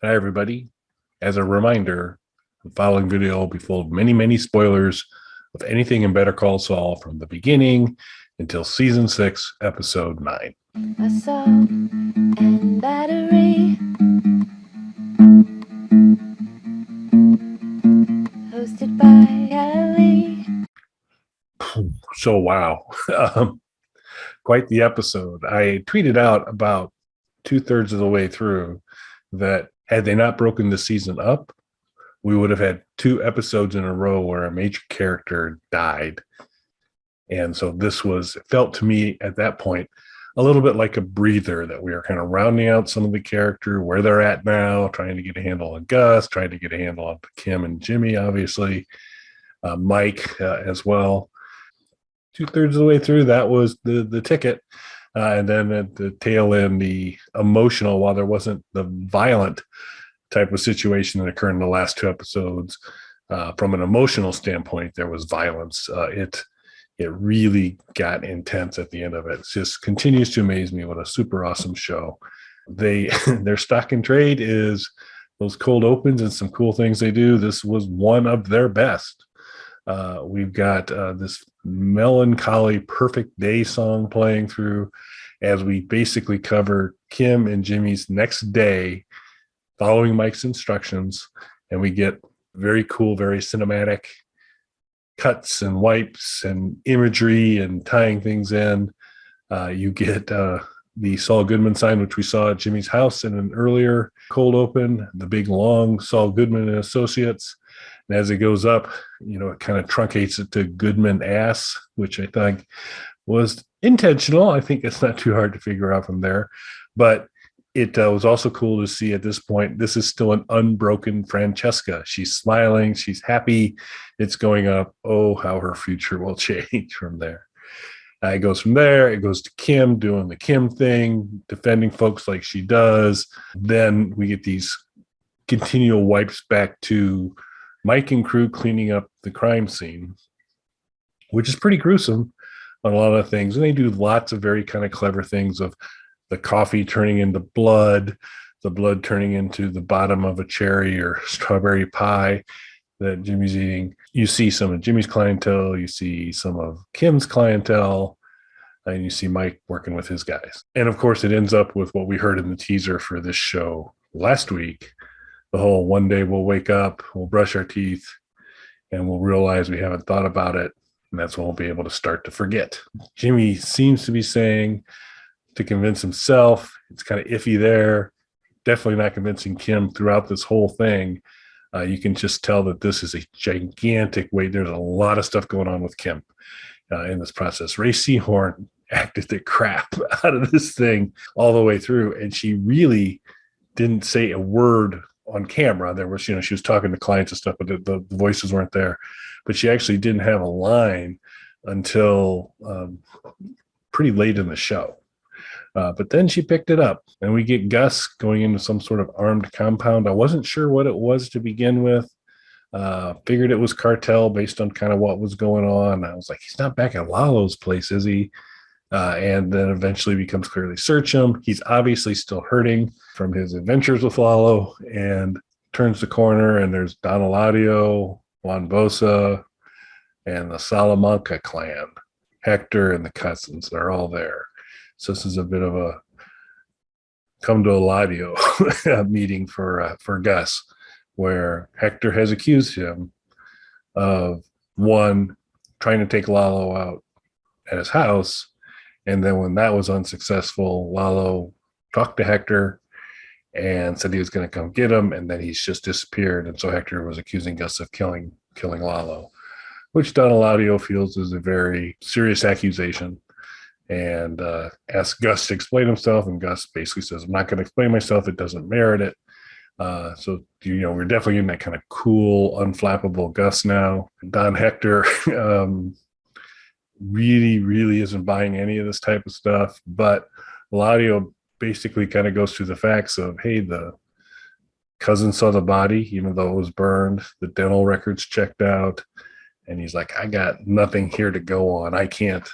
Hi, everybody. As a reminder, the following video will be full of many, many spoilers of anything in Better Call Saul from the beginning until season 6, episode 9. Assault and battery, hosted by Ali. So, wow. um, Quite the episode. I tweeted out about 2/3 of the way through that had they not broken the season up, we would have had 2 episodes in a row where a major character died. And so this was, felt to me at that point, a little bit like a breather that we are kind of rounding out some of the character, where they're at now, trying to get a handle on Gus, trying to get a handle on Kim and Jimmy, obviously, Mike as well. 2/3 of the way through, that was the ticket. And then at the tail end, the emotional, while there wasn't the violent type of situation that occurred in the last 2 episodes, from an emotional standpoint, there was violence. It really got intense at the end of it. It just continues to amaze me. What a super awesome show. Their stock and trade is those cold opens and some cool things they do. This was one of their best. We've got this melancholy perfect day song playing through as we basically cover Kim and Jimmy's next day following Mike's instructions, and we get very cool, very cinematic cuts and wipes and imagery and tying things in. You get the Saul Goodman sign, which we saw at Jimmy's house in an earlier cold open, the big long Saul Goodman and Associates. And as it goes up, it kind of truncates it to Goodman ass, which I think was intentional. I think it's not too hard to figure out from there. But it was also cool to see at this point, this is still an unbroken Francesca. She's smiling. She's happy. It's going up. Oh, how her future will change from there. It goes from there. It goes to Kim doing the Kim thing, defending folks like she does. Then we get these continual wipes back to Mike and crew cleaning up the crime scene, which is pretty gruesome on a lot of things. And they do lots of very kind of clever things of the coffee turning into blood, the blood turning into the bottom of a cherry or strawberry pie that Jimmy's eating. You see some of Jimmy's clientele, you see some of Kim's clientele, and you see Mike working with his guys. And of course, it ends up with what we heard in the teaser for this show last week, the whole one day we'll wake up, we'll brush our teeth, and we'll realize we haven't thought about it. And that's when we'll be able to start to forget. Jimmy seems to be saying to convince himself, it's kind of iffy there. Definitely not convincing Kim throughout this whole thing. You can just tell that this is a gigantic weight. There's a lot of stuff going on with Kim in this process. Ray Seahorn acted the crap out of this thing all the way through, and she really didn't say a word on camera. There was, she was talking to clients and stuff, but the voices weren't there. But she actually didn't have a line until pretty late in the show. But then she picked it up, and we get Gus going into some sort of armed compound. I wasn't sure what it was to begin with. Figured it was cartel based on kind of what was going on. I was like, he's not back at Lalo's place, is he? And then eventually becomes clearly search him. He's obviously still hurting from his adventures with Lalo, and turns the corner, and there's Don Eladio, Juan Bosa, and the Salamanca clan. Hector and the cousins, they're all there. So this is a bit of a come to Eladio meeting for Gus, where Hector has accused him of, one, trying to take Lalo out at his house. And then when that was unsuccessful, Lalo talked to Hector and said he was going to come get him, and then he's just disappeared. And so Hector was accusing Gus of killing Lalo, which Don Eladio feels is a very serious accusation, and asks Gus to explain himself. And Gus basically says, I'm not going to explain myself. It doesn't merit it. So, we're definitely getting that kind of cool, unflappable Gus now. Don Hector really, really isn't buying any of this type of stuff. But Eladio basically kind of goes through the facts of, hey, the cousin saw the body, even though it was burned. The dental records checked out. And he's like, I got nothing here to go on. I can't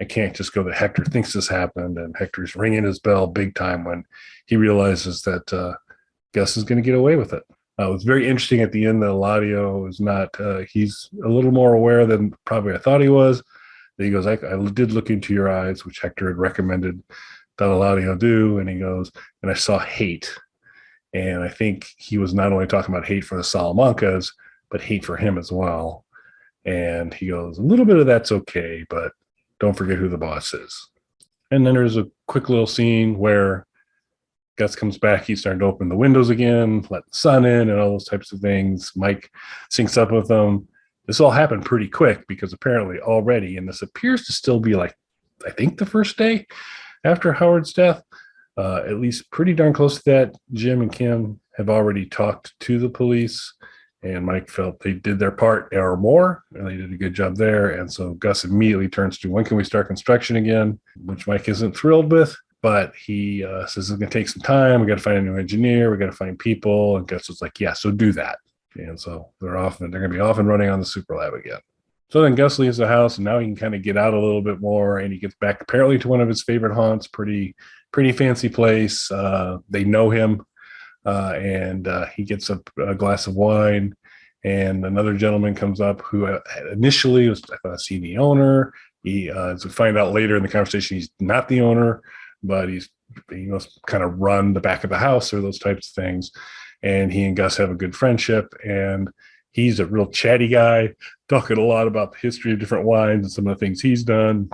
just go that Hector thinks this happened. And Hector's ringing his bell big time when he realizes that Gus is going to get away with it. It was very interesting at the end that Eladio is not, he's a little more aware than probably I thought he was. He goes, I did look into your eyes, which Hector had recommended that Eladio do. And he goes, and I saw hate. And I think he was not only talking about hate for the Salamancas, but hate for him as well. And he goes, a little bit of that's okay, but don't forget who the boss is. And then there's a quick little scene where Gus comes back. He's starting to open the windows again, let the sun in, and all those types of things. Mike syncs up with them. This all happened pretty quick because apparently already, and this appears to still be like, I think the first day after Howard's death, at least pretty darn close to that, Jim and Kim have already talked to the police, and Mike felt they did their part or more, and they did a good job there. And so Gus immediately turns to, when can we start construction again? Which Mike isn't thrilled with, but he says it's going to take some time. We got to find a new engineer. We got to find people. And Gus was like, yeah, so do that. And so they're off, and they're going to be off and running on the super lab again. So then Gus leaves the house, and now he can kind of get out a little bit more, and he gets back apparently to one of his favorite haunts, pretty fancy place. They know him, and he gets a glass of wine, and another gentleman comes up who initially was, I thought, see the owner. He to find out later in the conversation he's not the owner, but he must kind of run the back of the house or those types of things. And he and Gus have a good friendship, and he's a real chatty guy, talking a lot about the history of different wines and some of the things he's done.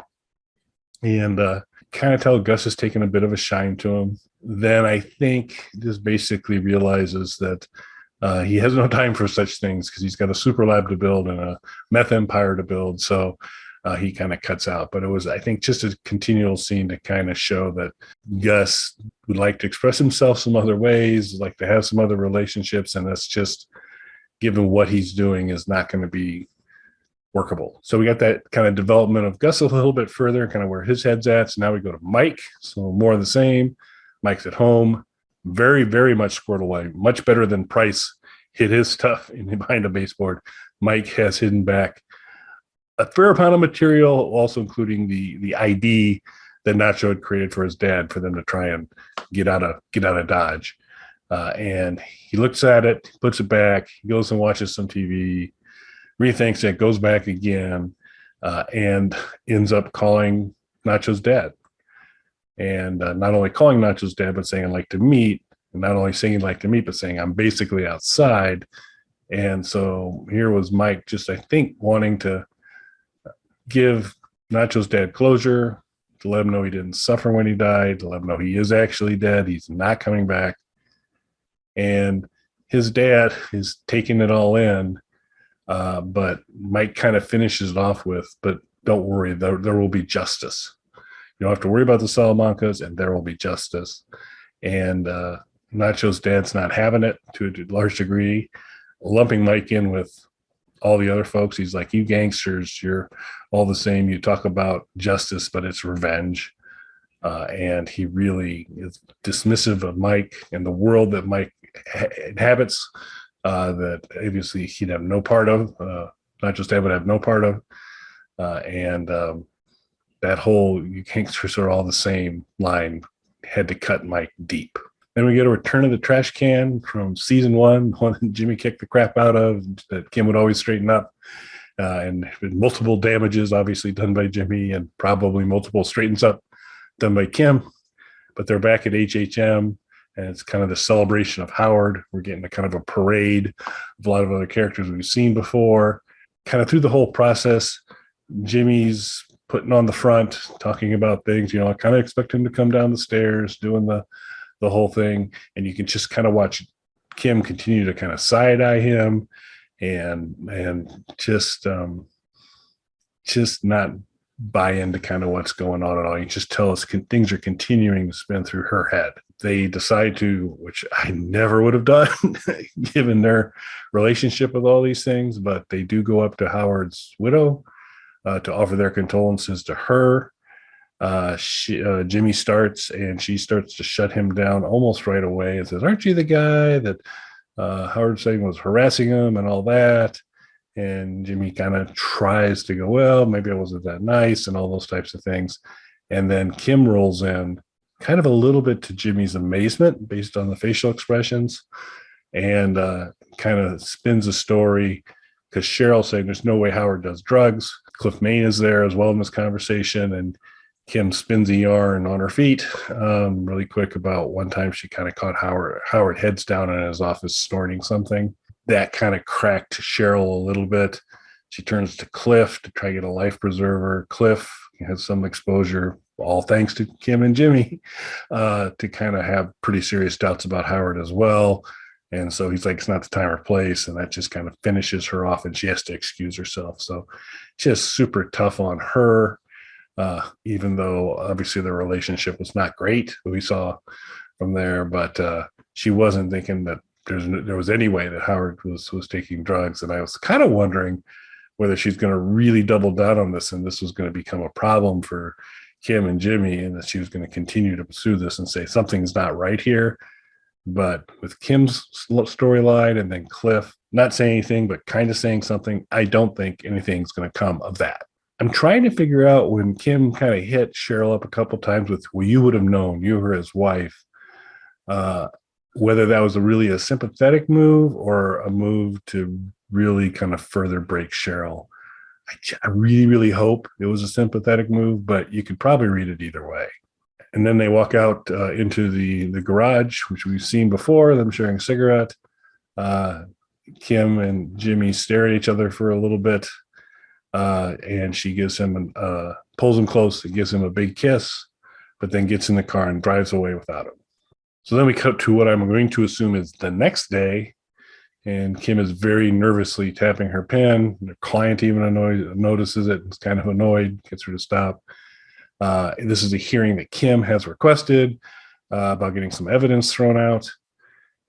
And kind of tell Gus is taking a bit of a shine to him. Then I think just basically realizes that he has no time for such things because he's got a super lab to build and a meth empire to build. So he kind of cuts out. But it was, I think, just a continual scene to kind of show that Gus would like to express himself some other ways, like to have some other relationships, and that's just, given what he's doing, is not going to be workable. So we got that kind of development of Gus a little bit further, kind of where his head's at. So now we go to Mike. So more of the same. Mike's at home, very, very much squirrel away, much better than Price hid his stuff behind a baseboard. Mike has hidden back a fair amount of material, also including the ID that Nacho had created for his dad for them to try and get out of Dodge. And he looks at it, puts it back, he goes and watches some TV, rethinks it, goes back again, and ends up calling Nacho's dad. And not only calling Nacho's dad, but saying, I'd like to meet. And not only saying he'd like to meet, but saying, I'm basically outside. And so here was Mike just, I think, wanting to give Nacho's dad closure, to let him know he didn't suffer when he died, to let him know he is actually dead. He's not coming back. And his dad is taking it all in. But Mike kind of finishes it off with, but don't worry, there will be justice. You don't have to worry about the Salamancas, and there will be justice. And Nacho's dad's not having it to a large degree, lumping Mike in with all the other folks. He's like, you gangsters, you're all the same. You talk about justice, but it's revenge. And he really is dismissive of Mike and the world that Mike inhabits, that obviously he'd have no part of, not just dad would have no part of. And that whole "you gangsters are all the same" line had to cut Mike deep. Then we get a return of the trash can from season one that Jimmy kicked the crap out of, that Kim would always straighten up. And multiple damages, obviously, done by Jimmy, and probably multiple straightens up done by Kim. But they're back at HHM, and it's kind of the celebration of Howard. We're getting a kind of a parade of a lot of other characters we've seen before. Kind of through the whole process, Jimmy's putting on the front, talking about things. I kind of expect him to come down the stairs, doing the whole thing. And you can just kind of watch Kim continue to kind of side-eye him and just not buy into kind of what's going on at all. You just tell us things are continuing to spin through her head. They decide to, which I never would have done given their relationship with all these things, but they do go up to Howard's widow to offer their condolences to her. Jimmy starts, and she starts to shut him down almost right away and says, aren't you the guy that Howard saying was harassing him and all that? And Jimmy kind of tries to go, well, maybe I wasn't that nice, and all those types of things. And then Kim rolls in, kind of a little bit to Jimmy's amazement based on the facial expressions, and kind of spins a story because Cheryl's saying there's no way Howard does drugs. Cliff Main is there as well in this conversation, and Kim spins a yarn on her feet really quick about one time she kind of caught Howard heads down in his office snorting something. That kind of cracked Cheryl a little bit. She turns to Cliff to try to get a life preserver. Cliff has some exposure, all thanks to Kim and Jimmy, to kind of have pretty serious doubts about Howard as well. And so he's like, it's not the time or place. And that just kind of finishes her off, and she has to excuse herself. So just super tough on her, even though obviously the relationship was not great. We saw from there, but she wasn't thinking that there was any way that Howard was taking drugs. And I was kind of wondering whether she's going to really double down on this, and this was going to become a problem for Kim and Jimmy, and that she was going to continue to pursue this and say something's not right here. But with Kim's storyline and then Cliff not saying anything, but kind of saying something, I don't think anything's going to come of that. I'm trying to figure out when Kim kind of hit Cheryl up a couple times with, well, you would have known, you were his wife, whether that was really a sympathetic move or a move to really kind of further break Cheryl. I really, really hope it was a sympathetic move, but you could probably read it either way. And then they walk out into the garage, which we've seen before, them sharing a cigarette. Kim and Jimmy stare at each other for a little bit, and she gives him, pulls him close and gives him a big kiss, but then gets in the car and drives away without him. So then we cut to what I'm going to assume is the next day, and Kim is very nervously tapping her pen. The client even notices it, is kind of annoyed, gets her to stop. This is a hearing that Kim has requested about getting some evidence thrown out.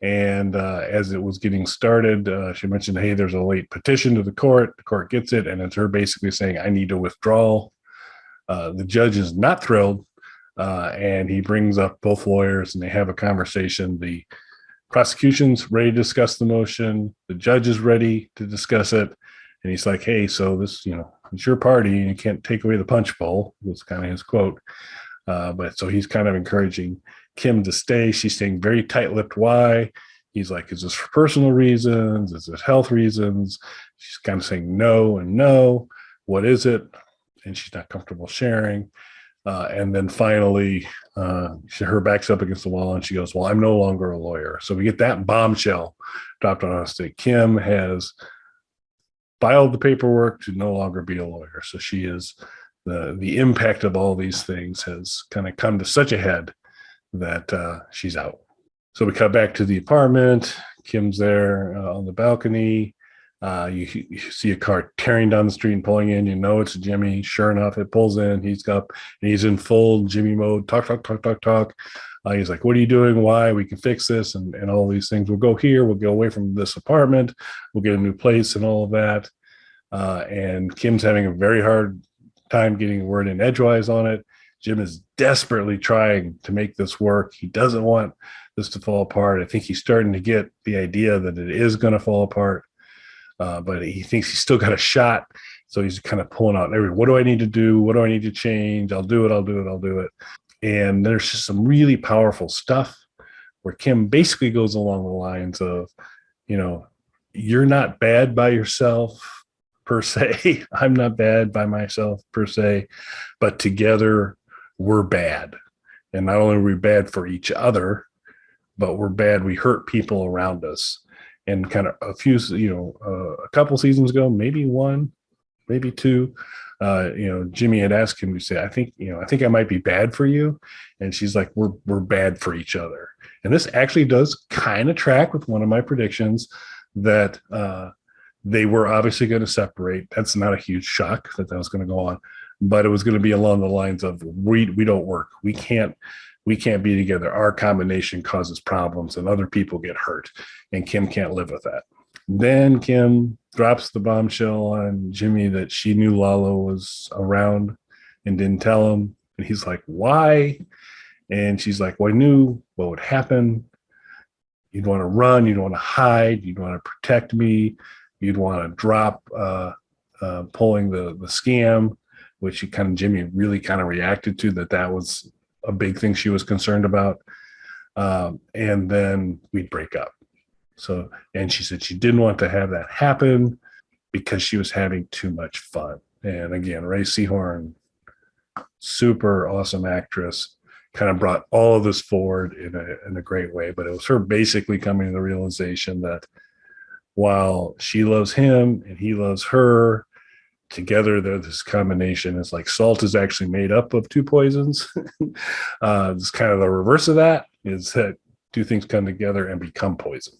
And as it was getting started, she mentioned, hey, there's a late petition to the court. The court gets it, and it's her basically saying, I need a withdrawal. The judge is not thrilled, and he brings up both lawyers, and they have a conversation. The prosecution's ready to discuss the motion. The judge is ready to discuss it. And he's like, hey, so this, it's your party, and you can't take away the punch bowl. That's kind of his quote. But so he's kind of encouraging Kim to stay. She's staying very tight-lipped. Why? He's like, is this for personal reasons? Is it health reasons? She's kind of saying no and no. What is it? And she's not comfortable sharing. And then finally, her back's up against the wall, and she goes, well, I'm no longer a lawyer. So we get that bombshell dropped on us that Kim has filed the paperwork to no longer be a lawyer. So she is, the impact of all these things has kind of come to such a head that she's out. So we cut back to the apartment. Kim's there on the balcony. You see a car tearing down the street and pulling in. It's Jimmy. Sure enough, it pulls in. He's up and he's in full Jimmy mode. Talk. He's like, what are you doing? Why? We can fix this and all these things. We'll go here. We'll go away from this apartment. We'll get a new place and all of that. And Kim's having a very hard time getting a word in edgewise on it. Jim is desperately trying to make this work. He doesn't want this to fall apart. I think he's starting to get the idea that it is going to fall apart. But he thinks he's still got a shot. So he's kind of pulling out what do I need to do? What do I need to change? I'll do it. And there's just some really powerful stuff where Kim basically goes along the lines of, you're not bad by yourself per se. I'm not bad by myself per se, but together we're bad. And not only are we bad for each other, but we're bad. We hurt people around us. And kind of a couple seasons ago, maybe one, maybe two, Jimmy had asked him to say, I think I might be bad for you. And she's like, we're bad for each other. And this actually does kind of track with one of my predictions that they were obviously going to separate. That's not a huge shock that was going to go on, but it was going to be along the lines of we don't work. We can't be together. Our combination causes problems and other people get hurt, and Kim can't live with that. Then Kim drops the bombshell on Jimmy that she knew Lalo was around and didn't tell him. And he's like, why? And she's like, well, I knew what would happen. You'd want to run. You'd want to hide. You'd want to protect me. You'd want to drop pulling the scam, which Jimmy really kind of reacted to that was a big thing she was concerned about. And then we'd break up. So, and she said she didn't want to have that happen because she was having too much fun. And again, Ray Seahorn, super awesome actress, kind of brought all of this forward in a great way. But it was her basically coming to the realization that while she loves him and he loves her, together they're this combination. It's like salt is actually made up of two poisons. It's kind of the reverse of that, is that two things come together and become poison.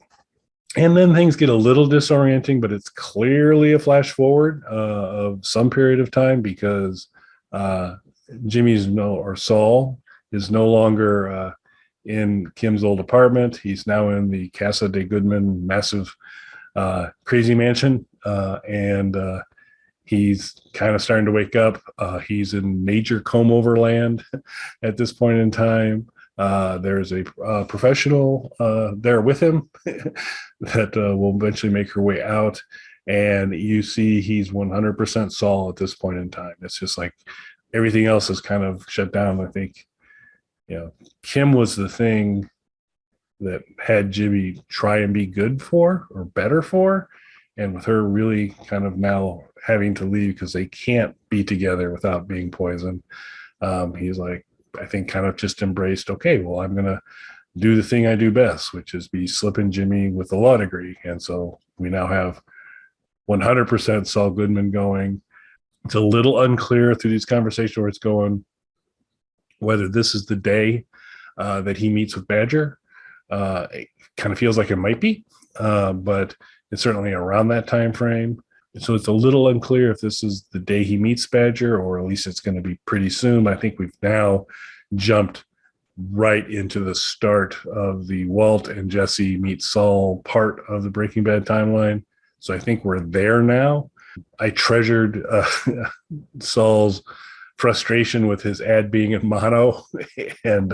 And then things get a little disorienting, but it's clearly a flash forward of some period of time, because Saul is no longer in Kim's old apartment. He's now in the Casa de Goodman massive crazy mansion, and he's kind of starting to wake up. He's in major comb over land at this point in time. There's a professional there with him that will eventually make her way out. And you see he's 100% Saul at this point in time. It's just like everything else is kind of shut down. I think, Kim was the thing that had Jimmy try and be good for or better for. And with her really kind of now having to leave because they can't be together without being poisoned, he's like, I think kind of just embraced, okay, well, I'm going to do the thing I do best, which is be slipping Jimmy with the law degree. And so we now have 100% Saul Goodman going. It's a little unclear through these conversations where it's going, whether this is the day that he meets with Badger. It kind of feels like it might be, but it's certainly around that time frame. So it's a little unclear if this is the day he meets Badger, or at least it's going to be pretty soon. I think we've now jumped right into the start of the Walt and Jesse meet Saul part of the Breaking Bad timeline. So I think we're there now. I treasured Saul's frustration with his ad being in mono and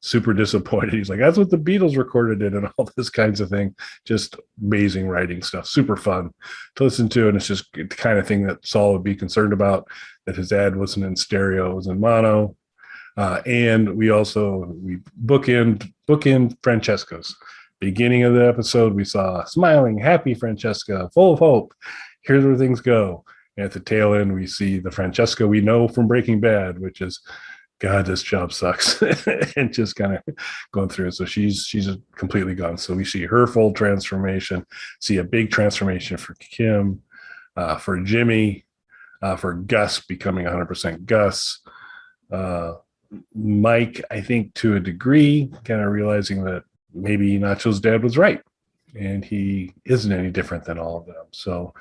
super disappointed. He's like, that's what the Beatles recorded it and all this kinds of thing. Just amazing writing stuff, super fun to listen to. And it's just the kind of thing that Saul would be concerned about, that his ad wasn't in stereo, it was in mono. And we bookend Francesca's beginning of the episode. We saw smiling, happy Francesca, full of hope. Here's where things go. And at the tail end, we see the Francesca we know from Breaking Bad, which is, God, this job sucks, and just kind of going through it. So she's completely gone. So we see her full transformation, see a big transformation for Kim, for Jimmy, for Gus becoming 100% Gus. Mike, I think to a degree, kind of realizing that maybe Nacho's dad was right, and he isn't any different than all of them. So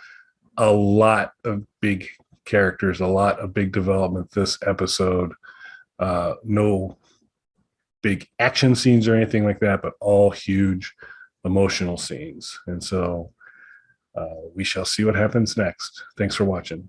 a lot of big characters, a lot of big development this episode. No big action scenes or anything like that, but all huge emotional scenes. And so we shall see what happens next. Thanks for watching.